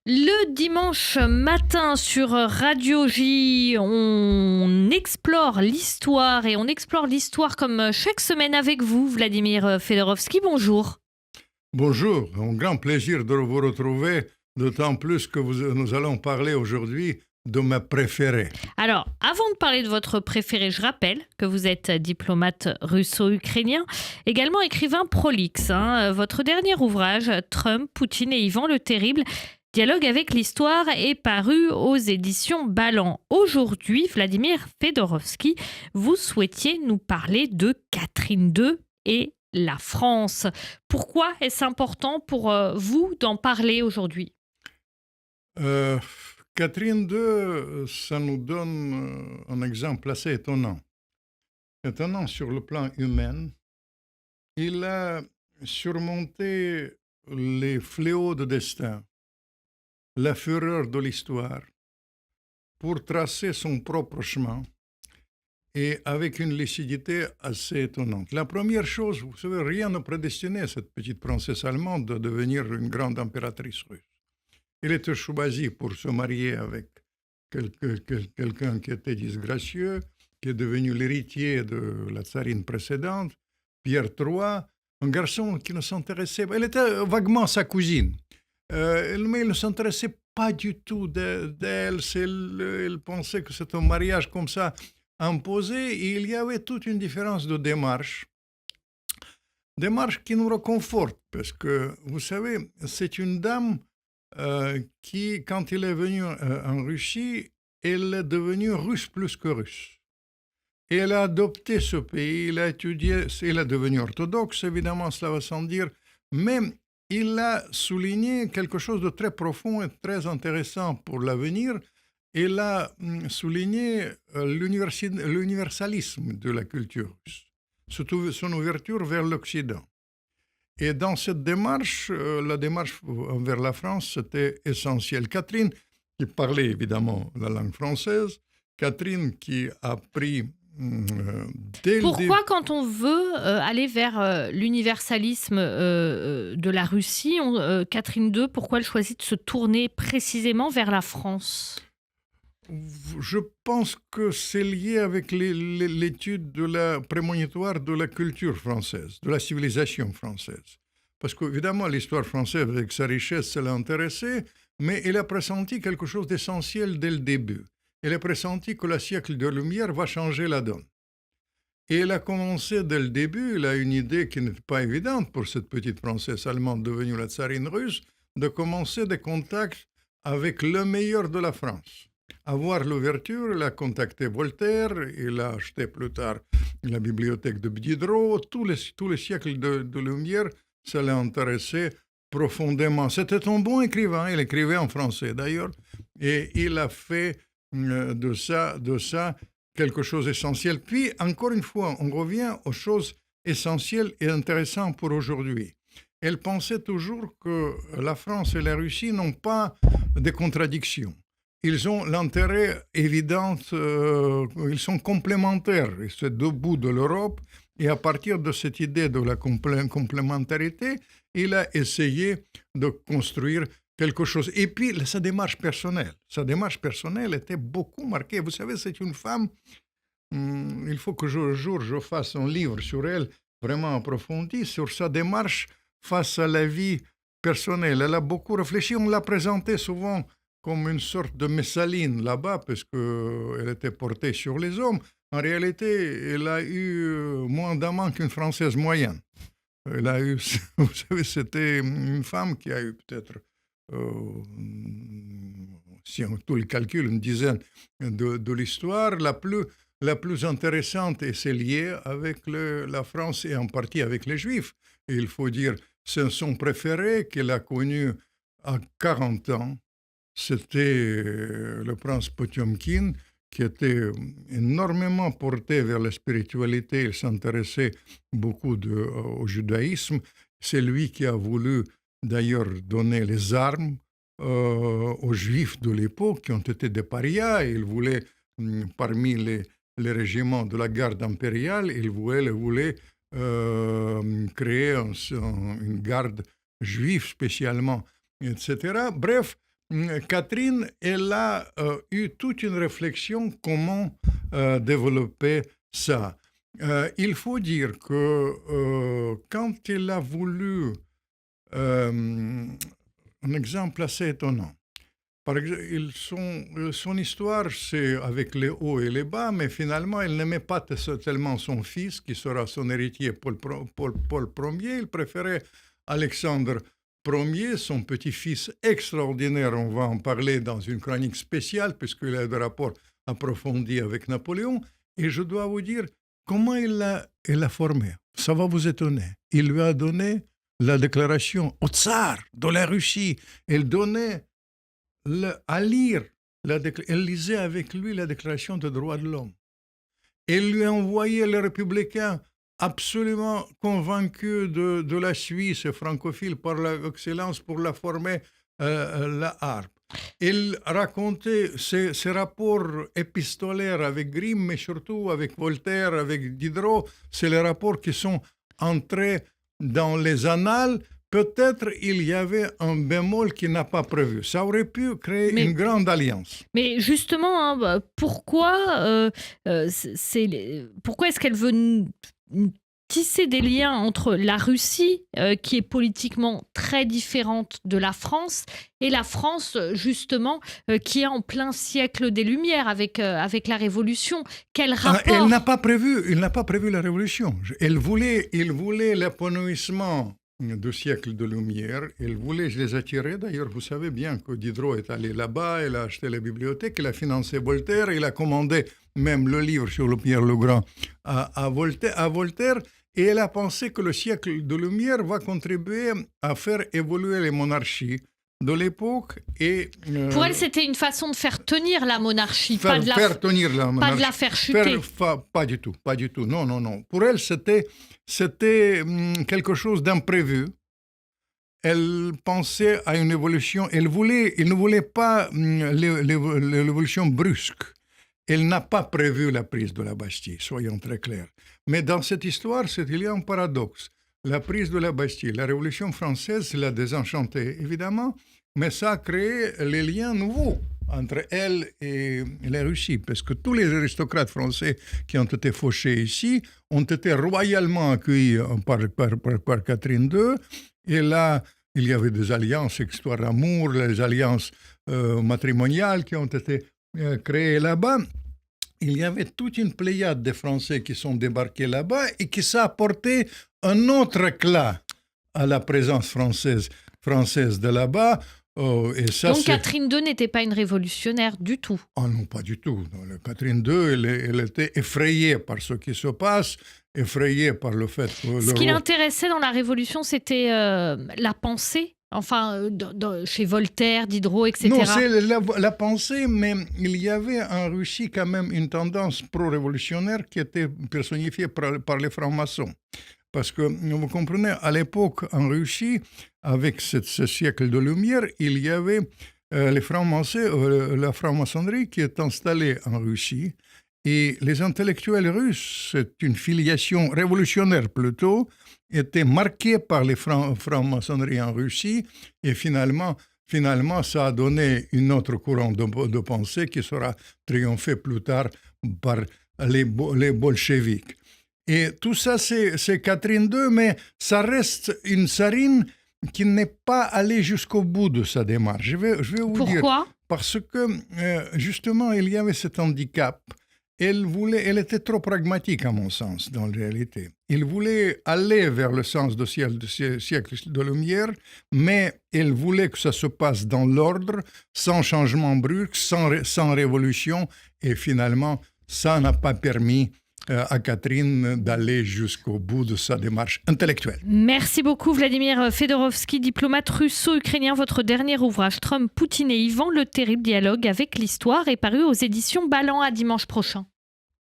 Le dimanche matin sur Radio J, on explore l'histoire et on explore l'histoire comme chaque semaine avec vous, Vladimir Fedorovski. Bonjour. Bonjour, un grand plaisir de vous retrouver, d'autant plus que nous allons parler aujourd'hui de mes préférés. Alors, avant de parler de votre préféré, je rappelle que vous êtes diplomate russo-ukrainien, également écrivain prolixe. Votre dernier ouvrage, Trump, Poutine et Ivan le Terrible, Dialogue avec l'histoire, est paru aux éditions Ballant. Aujourd'hui, Vladimir Fedorovski, vous souhaitiez nous parler de Catherine II et la France. Pourquoi est-ce important pour vous d'en parler aujourd'hui ? Euh, Catherine II, ça nous donne un exemple assez étonnant. Étonnant sur le plan humain. Il a surmonté les fléaux de destin, la fureur de l'histoire, pour tracer son propre chemin et avec une lucidité assez étonnante. La première chose, vous savez, rien ne prédestinait cette petite princesse allemande de devenir une grande impératrice russe. Elle était choisie pour se marier avec quelqu'un qui était disgracieux, qui est devenu l'héritier de la tsarine précédente, Pierre III, un garçon qui ne s'intéressait pas. Elle était vaguement sa cousine, mais il ne s'intéressait pas du tout d'elle. Elle pensait que c'était un mariage comme ça imposé, et il y avait toute une différence de démarche qui nous réconforte, parce que, vous savez, c'est une dame qui, quand elle est venue en Russie, elle est devenue russe plus que russe. Et elle a adopté ce pays, elle a étudié, elle est devenue orthodoxe, évidemment, cela va sans dire, mais il a souligné quelque chose de très profond et très intéressant pour l'avenir. Il a souligné l'universalisme de la culture russe, surtout son ouverture vers l'Occident. Et dans cette démarche, la démarche vers la France, c'était essentiel. Catherine, qui parlait évidemment la langue française, Catherine qui a pris dès le début... Pourquoi, quand on veut aller vers l'universalisme de la Russie, Catherine II, pourquoi elle choisit de se tourner précisément vers la France ? Je pense que c'est lié avec l'étude de la prémonitoire de la culture française, de la civilisation française. Parce qu'évidemment, l'histoire française, avec sa richesse, ça l'a intéressée, mais elle a pressenti quelque chose d'essentiel dès le début. Elle a pressenti que le siècle de Lumière va changer la donne. Et elle a commencé dès le début, elle a une idée qui n'était pas évidente pour cette petite princesse allemande devenue la tsarine russe, de commencer des contacts avec le meilleur de la France. Avoir l'ouverture, il a contacté Voltaire, il a acheté plus tard la bibliothèque de Diderot, tous les siècles de Lumière, ça l'a intéressé profondément. C'était un bon écrivain, il écrivait en français d'ailleurs, et il a fait de ça quelque chose d'essentiel. Puis, encore une fois, on revient aux choses essentielles et intéressantes pour aujourd'hui. Elle pensait toujours que la France et la Russie n'ont pas de contradictions. Ils ont l'intérêt évident, ils sont complémentaires, c'est deux bouts de l'Europe, et à partir de cette idée de la complémentarité, il a essayé de construire quelque chose. Et puis, sa démarche personnelle était beaucoup marquée. Vous savez, c'est une femme, il faut que un jour je fasse un livre sur elle, vraiment approfondi, sur sa démarche face à la vie personnelle. Elle a beaucoup réfléchi, on l'a présentée souvent comme une sorte de Messaline là-bas, parce qu'elle était portée sur les hommes. En réalité, elle a eu moins d'amants qu'une Française moyenne. Elle a eu, vous savez, c'était une femme qui a eu peut-être, si on tout le calcule, une dizaine de l'histoire. La plus intéressante, et c'est lié avec la France et en partie avec les Juifs. Et il faut dire, c'est son préféré qu'elle a connu à 40 ans. C'était le prince Potiomkin, qui était énormément porté vers la spiritualité. Il s'intéressait beaucoup au judaïsme. C'est lui qui a voulu d'ailleurs donner les armes aux Juifs de l'époque, qui ont été des parias. Il voulait, parmi les régiments de la garde impériale, il voulait créer une garde juive spécialement, etc. Bref, Catherine, elle a eu toute une réflexion comment développer ça. Il faut dire que quand elle a voulu, un exemple assez étonnant, par exemple, son histoire, c'est avec les hauts et les bas, mais finalement, elle n'aimait pas tellement son fils, qui sera son héritier, Paul Ier. Il préférait Alexandre Ier, son petit-fils extraordinaire. On va en parler dans une chronique spéciale, puisqu'il a des rapports approfondis avec Napoléon. Et je dois vous dire comment il l'a formé. Ça va vous étonner. Il lui a donné la déclaration au tsar de la Russie. Il donnait à lire, elle lisait avec lui la déclaration des droits de l'homme. Elle lui envoyait les républicains absolument convaincus de la Suisse francophile par l'excellence pour la former la harpe. Il racontait ses rapports épistolaires avec Grimm, mais surtout avec Voltaire, avec Diderot. C'est les rapports qui sont entrés dans les annales. Peut-être il y avait un bémol qui n'a pas prévu. Ça aurait pu créer une grande alliance. Mais justement, pourquoi est-ce qu'elle veut tisser des liens entre la Russie, qui est politiquement très différente de la France, et la France, justement, qui est en plein siècle des Lumières avec la Révolution? Quel rapport? Il n'a pas prévu la Révolution. Il voulait l'épanouissement du siècle de Lumière. Il voulait les attirer. D'ailleurs, vous savez bien que Diderot est allé là-bas, il a acheté la bibliothèque, il a financé Voltaire, il a commandé même le livre sur le Pierre le Grand à Voltaire, et elle a pensé que le siècle de Lumière va contribuer à faire évoluer les monarchies de l'époque. Et pour elle, c'était une façon de faire tenir la monarchie, pas de la faire chuter. Pas du tout. Non. Pour elle, c'était quelque chose d'imprévu. Elle pensait à une évolution. Elle ne voulait pas l'évolution brusque. Elle n'a pas prévu la prise de la Bastille, soyons très clairs. Mais dans cette histoire, il y a un paradoxe. La prise de la Bastille, la Révolution française l'a désenchantée, évidemment, mais ça a créé les liens nouveaux entre elle et la Russie, parce que tous les aristocrates français qui ont été fauchés ici ont été royalement accueillis par Catherine II. Et là, il y avait des alliances, histoires d'amour, les alliances matrimoniales qui ont été créées là-bas. Il y avait toute une pléiade de Français qui sont débarqués là-bas et qui ça a apporté un autre éclat à la présence française de là-bas. Donc Catherine II n'était pas une révolutionnaire du tout. Ah non, pas du tout. Catherine II, elle était effrayée par ce qui se passe, effrayée par le fait que... Ce qui l'intéressait dans la Révolution, c'était la pensée. Enfin, chez Voltaire, Diderot, etc. Non, c'est la pensée, mais il y avait en Russie quand même une tendance pro-révolutionnaire qui était personnifiée par les francs-maçons. Parce que, vous comprenez, à l'époque, en Russie, avec ce siècle de Lumière, il y avait la franc-maçonnerie qui est installée en Russie. Et les intellectuels russes, c'est une filiation révolutionnaire plutôt, étaient marqués par les francs-maçonneries en Russie. Et finalement, ça a donné une autre courant de pensée qui sera triomphé plus tard par les bolcheviks. Et tout ça, c'est Catherine II, mais ça reste une tsarine qui n'est pas allée jusqu'au bout de sa démarche. Je vais vous dire. Pourquoi ? Parce que, justement, il y avait cet handicap. Elle était trop pragmatique, à mon sens, dans la réalité. Elle voulait aller vers le sens du siècle de Lumière, mais elle voulait que ça se passe dans l'ordre, sans changement brusque, sans révolution. Et finalement, ça n'a pas permis à Catherine d'aller jusqu'au bout de sa démarche intellectuelle. Merci beaucoup Vladimir Fedorovski, diplomate russo-ukrainien. Votre dernier ouvrage, Trump, Poutine et Ivan le Terrible, dialogue avec l'histoire, est paru aux éditions Ballant. À dimanche prochain.